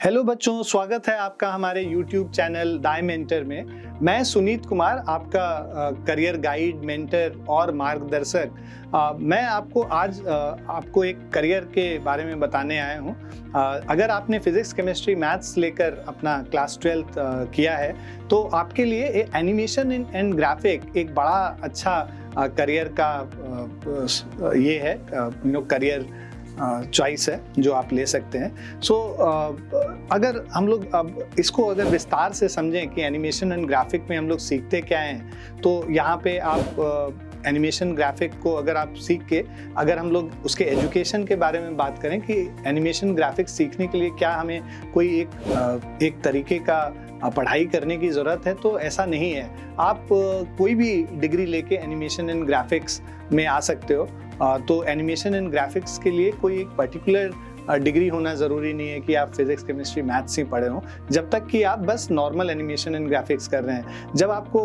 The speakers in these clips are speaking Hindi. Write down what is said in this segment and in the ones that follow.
हेलो बच्चों, स्वागत है आपका हमारे YouTube चैनल दाई मेंटर में। मैं सुनीत कुमार, आपका करियर गाइड, मेंटर और मार्गदर्शक। मैं आपको आज आपको एक करियर के बारे में बताने आया हूँ। अगर आपने फिजिक्स, केमिस्ट्री, मैथ्स लेकर अपना क्लास 12th किया है तो आपके लिए एनिमेशन एंड ग्राफिक एक बड़ा अच्छा करियर का ये है करियर चॉइस है जो आप ले सकते हैं। अगर हम लोग अब इसको अगर विस्तार से समझें कि एनिमेशन एंड ग्राफिक में हम लोग सीखते क्या हैं, तो यहाँ पे आप एनिमेशन ग्राफिक को अगर आप सीख के अगर हम लोग उसके एजुकेशन के बारे में बात करें कि एनिमेशन ग्राफिक्स सीखने के लिए क्या हमें कोई एक तरीके का पढ़ाई करने की ज़रूरत है, तो ऐसा नहीं है। आप कोई भी डिग्री लेके एनिमेशन एंड ग्राफिक्स में आ सकते हो। तो एनिमेशन एंड ग्राफिक्स के लिए कोई एक पर्टिकुलर डिग्री होना ज़रूरी नहीं है कि आप फिजिक्स, केमिस्ट्री, मैथ्स ही पढ़े हो, जब तक कि आप बस नॉर्मल एनिमेशन एंड ग्राफिक्स कर रहे हैं। जब आपको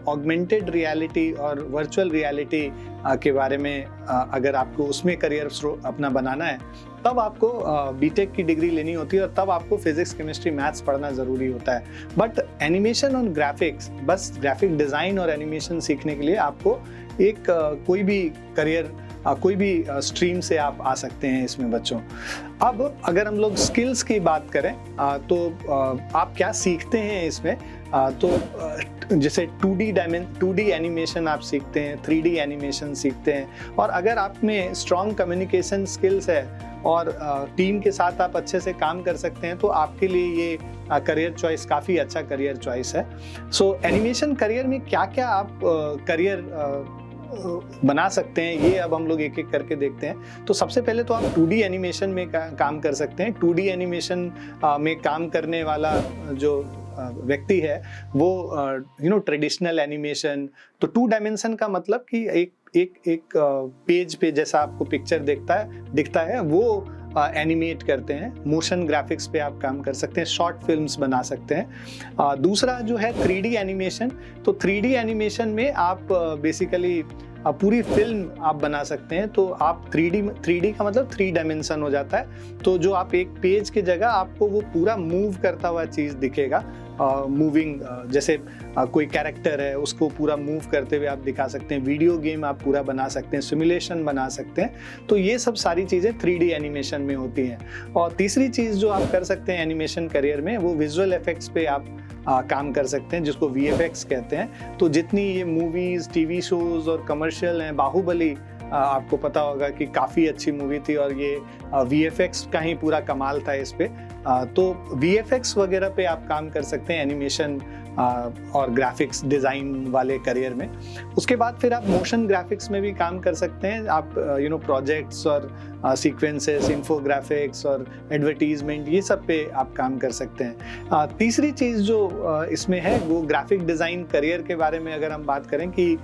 ऑगमेंटेड रियलिटी और वर्चुअल रियलिटी के बारे में अगर आपको उसमें करियर अपना बनाना है, तब आपको बीटेक की डिग्री लेनी होती है और तब आपको फिजिक्स, केमिस्ट्री, मैथ्स पढ़ना ज़रूरी होता है। बट एनिमेशन और ग्राफिक्स, बस ग्राफिक डिज़ाइन और एनिमेशन सीखने के लिए आपको एक कोई भी करियर, कोई भी स्ट्रीम से आप आ सकते हैं इसमें बच्चों। अब अगर हम लोग स्किल्स की बात करें तो आप क्या सीखते हैं इसमें, तो जैसे 2D एनिमेशन आप सीखते हैं, 3D एनिमेशन सीखते हैं, और अगर आप में स्ट्रॉन्ग कम्युनिकेशन स्किल्स है और टीम के साथ आप अच्छे से काम कर सकते हैं, तो आपके लिए ये करियर चॉइस काफ़ी अच्छा करियर चॉइस है। एनिमेशन करियर में क्या क्या आप करियर बना सकते हैं, ये अब हम लोग एक एक करके देखते हैं। तो सबसे पहले तो आप 2D एनिमेशन में काम कर सकते हैं। 2D एनिमेशन में काम करने वाला जो व्यक्ति है वो ट्रेडिशनल एनिमेशन, तो 2 डायमेंशन का मतलब कि एक पेज पे जैसा आपको पिक्चर दिखता है वो एनिमेट करते हैं। मोशन ग्राफिक्स पे आप काम कर सकते हैं, शॉर्ट फिल्म्स बना सकते हैं। दूसरा जो है 3D एनिमेशन, तो 3D एनिमेशन में आप बेसिकली पूरी फिल्म आप बना सकते हैं। तो आप 3D का मतलब 3 डायमेंशन हो जाता है। तो जो आप एक पेज की जगह आपको वो पूरा मूव करता हुआ चीज़ दिखेगा, मूविंग, जैसे कोई कैरेक्टर है उसको पूरा मूव करते हुए आप दिखा सकते हैं। वीडियो गेम आप पूरा बना सकते हैं, सिमुलेशन बना सकते हैं। तो ये सब सारी चीज़ें 3D एनिमेशन में होती हैं। और तीसरी चीज़ जो आप कर सकते हैं एनिमेशन करियर में, वो विजुअल इफेक्ट्स पे आप काम कर सकते हैं, जिसको VFX कहते हैं। तो जितनी ये मूवीज़, टीवी शोज़ और कमर्शियल हैं, बाहुबली आपको पता होगा कि काफ़ी अच्छी मूवी थी और ये VFX का ही पूरा कमाल था इस पे। तो VFX वगैरह पे आप काम कर सकते हैं एनिमेशन और ग्राफिक्स डिज़ाइन वाले करियर में। उसके बाद फिर आप मोशन ग्राफिक्स में भी काम कर सकते हैं। आप प्रोजेक्ट्स और सीक्वेंसेस, इन्फोग्राफिक्स और एडवर्टीजमेंट, ये सब पे आप काम कर सकते हैं। तीसरी चीज़ जो इसमें है वो ग्राफिक डिज़ाइन करियर के बारे में अगर हम बात करें कि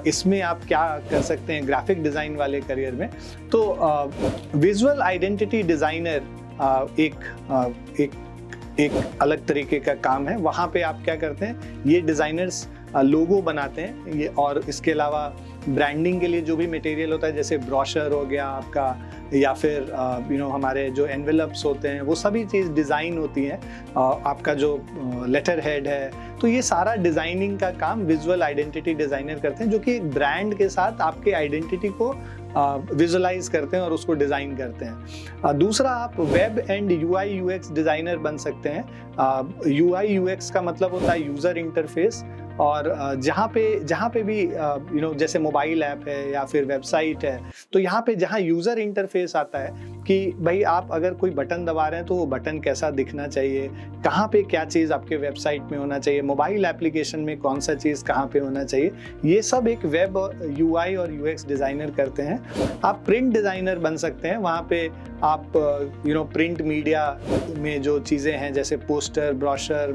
इसमें आप क्या कर सकते हैं ग्राफिक डिज़ाइन वाले करियर में, तो विजुअल आइडेंटिटी डिज़ाइनर एक अलग तरीके का काम है। वहाँ पे आप क्या करते हैं, ये डिज़ाइनर्स लोगो बनाते हैं ये, और इसके अलावा ब्रांडिंग के लिए जो भी मटेरियल होता है, जैसे ब्रोशर हो गया आपका, या फिर हमारे जो एनवेलप्स होते हैं, वो सभी चीज़ डिज़ाइन होती हैं। आपका जो लेटर हेड है, तो ये सारा डिज़ाइनिंग का काम विजुअल आइडेंटिटी डिज़ाइनर करते हैं, जो कि एक ब्रांड के साथ आपके आइडेंटिटी को विजुअलाइज करते हैं और उसको डिज़ाइन करते हैं। दूसरा, आप web and UI UX designer बन सकते हैं। UI UX का मतलब होता है यूज़र इंटरफेस, और जहाँ पे भी जैसे मोबाइल ऐप है या फिर वेबसाइट है, तो यहाँ पे जहाँ यूज़र इंटरफेस आता है कि भाई आप अगर कोई बटन दबा रहे हैं तो वो बटन कैसा दिखना चाहिए, कहाँ पे क्या चीज़ आपके वेबसाइट में होना चाहिए, मोबाइल एप्लीकेशन में कौन सा चीज़ कहाँ पे होना चाहिए, ये सब एक वेब UI और UX डिज़ाइनर करते हैं। आप प्रिंट डिज़ाइनर बन सकते हैं। वहाँ पे आप प्रिंट मीडिया में जो चीज़ें हैं, जैसे पोस्टर, ब्रोशर,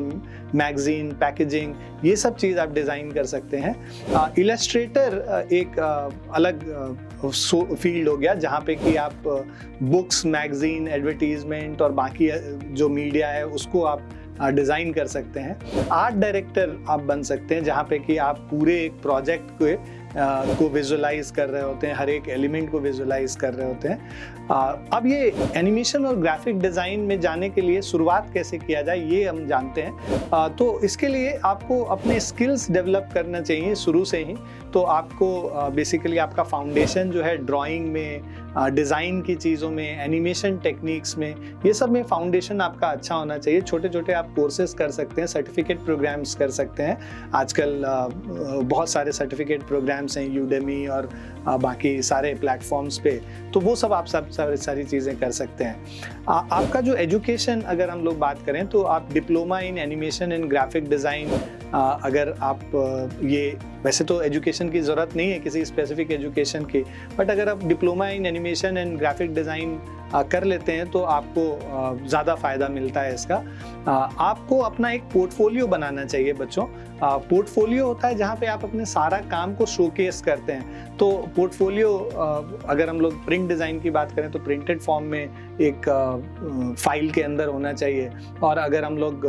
मैगजीन, पैकेजिंग, ये सब चीज़ आप डिज़ाइन कर सकते हैं। इलस्ट्रेटर एक अलग फील्ड हो गया, जहाँ पे कि आप बुक्स, मैगजीन, एडवर्टीजमेंट और बाकी जो मीडिया है उसको आप डिज़ाइन कर सकते हैं। आर्ट डायरेक्टर आप बन सकते हैं, जहाँ पे कि आप पूरे एक प्रोजेक्ट को विजुअलाइज कर रहे होते हैं, हर एक एलिमेंट को विजुअलाइज कर रहे होते हैं। अब ये एनिमेशन और ग्राफिक डिज़ाइन में जाने के लिए शुरुआत कैसे किया जाए ये हम जानते हैं। तो इसके लिए आपको अपने स्किल्स डेवलप करना चाहिए शुरू से ही। तो आपको बेसिकली आपका फाउंडेशन जो है ड्राइंग में, डिज़ाइन की चीज़ों में, एनिमेशन टेक्निक्स में, ये सब में फाउंडेशन आपका अच्छा होना चाहिए। छोटे छोटे आप कोर्सेज कर सकते हैं, सर्टिफिकेट प्रोग्राम्स कर सकते हैं। आजकल बहुत सारे सर्टिफिकेट प्रोग्राम्स हैं यूडेमी और बाकी सारे प्लेटफॉर्म्स पे, तो वो सब आप सारी चीज़ें कर सकते हैं। आपका जो एजुकेशन अगर हम लोग बात करें तो आप diploma in animation and graphic design, अगर आप ये वैसे तो एजुकेशन की ज़रूरत नहीं है किसी स्पेसिफिक एजुकेशन की, बट अगर आप diploma in animation and graphic design कर लेते हैं तो आपको ज़्यादा फ़ायदा मिलता है इसका। आपको अपना एक पोर्टफोलियो बनाना चाहिए बच्चों। पोर्टफोलियो होता है जहाँ पे आप अपने सारा काम को शोकेस करते हैं। तो पोर्टफोलियो अगर हम लोग प्रिंट डिज़ाइन की बात करें तो प्रिंटेड फॉर्म में एक फाइल के अंदर होना चाहिए, और अगर हम लोग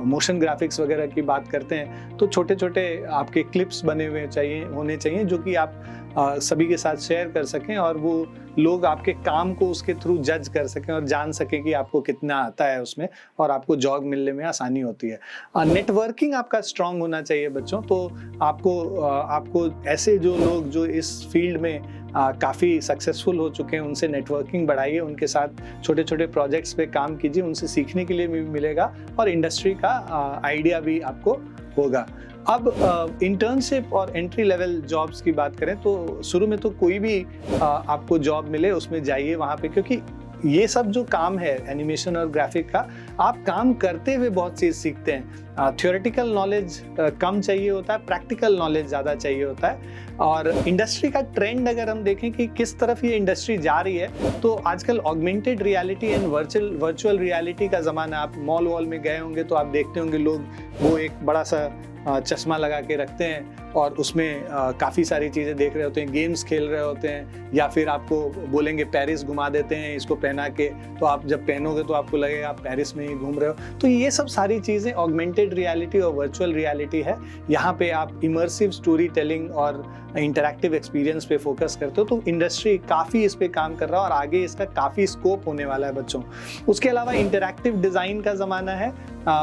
मोशन ग्राफिक्स वगैरह की बात करते हैं तो छोटे छोटे आपके क्लिप्स बने हुए होने चाहिए जो कि आप सभी के साथ शेयर कर सकें, और वो लोग आपके काम को उसके थ्रू जज कर सकें और जान सकें कि आपको कितना आता है उसमें, और आपको जॉब मिलने में आसानी होती है। नेटवर्किंग आपका स्ट्रांग होना चाहिए बच्चों। तो आपको ऐसे जो लोग जो इस फील्ड में काफ़ी सक्सेसफुल हो चुके हैं उनसे नेटवर्किंग बढ़ाइए, उनके साथ छोटे छोटे प्रोजेक्ट्स पे काम कीजिए, उनसे सीखने के लिए भी मिलेगा और इंडस्ट्री का आइडिया भी आपको होगा। अब इंटर्नशिप और एंट्री लेवल जॉब्स की बात करें तो शुरू में तो कोई भी आपको जॉब मिले उसमें जाइए वहाँ पे, क्योंकि ये सब जो काम है एनिमेशन और ग्राफिक का, आप काम करते हुए बहुत चीज़ सीखते हैं। थ्योरेटिकल नॉलेज कम चाहिए होता है, प्रैक्टिकल नॉलेज ज़्यादा चाहिए होता है। और इंडस्ट्री का ट्रेंड अगर हम देखें कि किस तरफ ये इंडस्ट्री जा रही है, तो आजकल augmented reality and virtual reality का ज़माना। आप मॉल वॉल में गए होंगे तो आप देखते होंगे लोग वो एक बड़ा सा चश्मा लगा के रखते हैं और उसमें काफ़ी सारी चीज़ें देख रहे होते हैं, गेम्स खेल रहे होते हैं, या फिर आपको बोलेंगे पेरिस घुमा देते हैं इसको पहना के, तो आप जब पहनोगे तो आपको लगेगा आप पेरिस में ही घूम रहे हो। तो ये सब सारी चीज़ें ऑगमेंटेड रियलिटी और वर्चुअल रियलिटी है। यहाँ पे आप इमर्सिव स्टोरी टेलिंग और इंटरैक्टिव एक्सपीरियंस पे फोकस करते हो, तो इंडस्ट्री काफ़ी इस पे काम कर रहा है और आगे इसका काफ़ी स्कोप होने वाला है बच्चों। उसके अलावा इंटरैक्टिव डिज़ाइन का ज़माना है।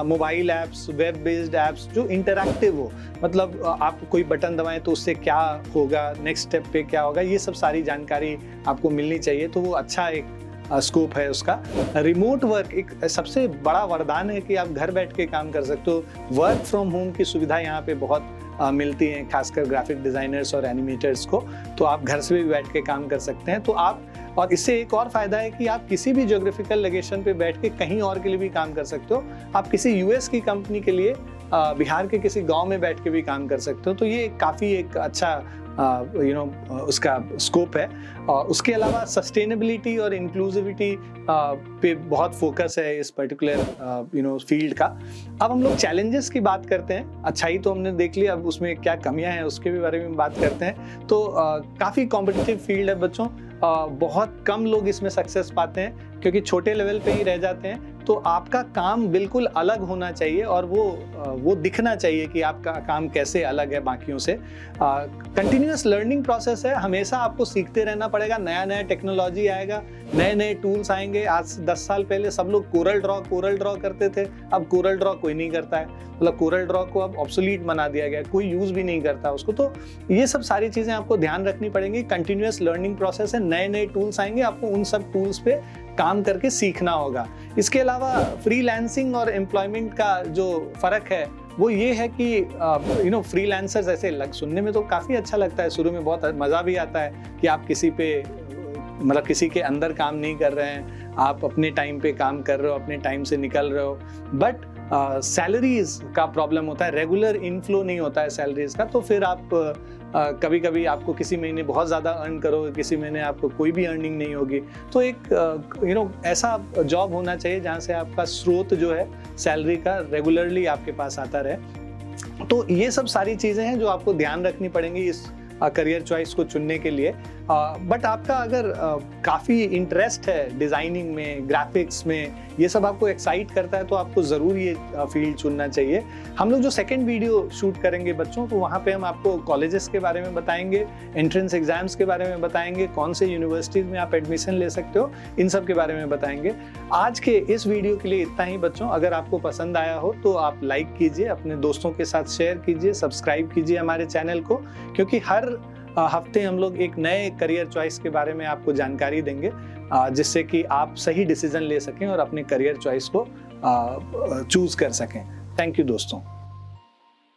Mobile apps, web based apps जो इंटरैक्टिव हो, मतलब आप कोई बटन दबाएं तो उससे क्या होगा, नेक्स्ट स्टेप पे क्या होगा, ये सब सारी जानकारी आपको मिलनी चाहिए। तो वो अच्छा एक स्कोप है उसका। रिमोट वर्क एक सबसे बड़ा वरदान है कि आप घर बैठ के काम कर सकते हो। वर्क फ्रॉम होम की सुविधा यहाँ पे बहुत मिलती हैं, खासकर ग्राफिक डिज़ाइनर्स और एनिमेटर्स को। तो आप घर से भी बैठ के काम कर सकते हैं। तो आप, और इससे एक और फ़ायदा है कि आप किसी भी ज्योग्राफिकल लोकेशन पे बैठ के कहीं और के लिए भी काम कर सकते हो। आप किसी यूएस की कंपनी के लिए बिहार के किसी गांव में बैठ के भी काम कर सकते हो। तो ये काफ़ी एक अच्छा उसका स्कोप है। और उसके अलावा सस्टेनेबिलिटी और इंक्लूसिविटी पे बहुत फोकस है इस पर्टिकुलर फील्ड का। अब हम लोग चैलेंजेस की बात करते हैं। अच्छाई तो हमने देख लिया, अब उसमें क्या कमियां हैं उसके भी बारे में बात करते हैं। तो काफ़ी कॉम्पिटिटिव फील्ड है बच्चों। बहुत कम लोग इसमें सक्सेस पाते हैं क्योंकि छोटे लेवल पे ही रह जाते हैं। तो आपका काम बिल्कुल अलग होना चाहिए और वो दिखना चाहिए कि आपका काम कैसे अलग है बाकियों से। कंटिन्यूअस लर्निंग प्रोसेस है, हमेशा आपको सीखते रहना पड़ेगा। नया नया टेक्नोलॉजी आएगा, नए नए टूल्स आएंगे। आज 10 साल पहले सब लोग कोरल ड्रॉ करते थे, अब कोरल ड्रॉ कोई नहीं करता है। मतलब कोरल ड्रॉ को अब ऑब्सोलीट बना दिया गया, कोई यूज़ भी नहीं करता उसको। तो ये सब सारी चीज़ें आपको ध्यान रखनी पड़ेंगी। कंटिन्यूअस लर्निंग प्रोसेस है, नए नए टूल्स आएंगे, आपको उन सब टूल्स पे काम करके सीखना होगा। इसके अलावा फ्रीलांसिंग और एम्प्लॉयमेंट का जो फ़र्क है वो ये है कि फ्रीलांसर्स ऐसे सुनने में तो काफ़ी अच्छा लगता है, शुरू में बहुत मज़ा भी आता है कि आप किसी के अंदर काम नहीं कर रहे हैं, आप अपने टाइम पे काम कर रहे हो, अपने टाइम से निकल रहे हो। बट सैलरीज का प्रॉब्लम होता है, रेगुलर इनफ्लो नहीं होता है सैलरीज का। तो फिर आप कभी कभी आपको किसी महीने बहुत ज़्यादा अर्न करोगे, किसी महीने आपको कोई भी अर्निंग नहीं होगी। तो एक ऐसा जॉब होना चाहिए जहाँ से आपका स्रोत जो है सैलरी का रेगुलरली आपके पास आता रहे। तो ये सब सारी चीज़ें हैं जो आपको ध्यान रखनी पड़ेंगी इस करियर चॉइस को चुनने के लिए। बट आपका अगर काफ़ी इंटरेस्ट है डिज़ाइनिंग में, ग्राफिक्स में, ये सब आपको एक्साइट करता है तो आपको ज़रूर ये फील्ड चुनना चाहिए। हम लोग जो सेकंड वीडियो शूट करेंगे बच्चों, तो वहाँ पे हम आपको कॉलेजेस के बारे में बताएंगे, एंट्रेंस एग्जाम्स के बारे में बताएंगे, कौन से यूनिवर्सिटीज़ में आप एडमिशन ले सकते हो, इन सब के बारे में बताएंगे। आज के इस वीडियो के लिए इतना ही बच्चों। अगर आपको पसंद आया हो तो आप लाइक कीजिए, अपने दोस्तों के साथ शेयर कीजिए, सब्सक्राइब कीजिए हमारे चैनल को, क्योंकि हर हफ्ते हम लोग एक नए करियर चॉइस के बारे में आपको जानकारी देंगे, जिससे कि आप सही डिसीजन ले सकें और अपने करियर चॉइस को चूज कर सकें। थैंक यू दोस्तों।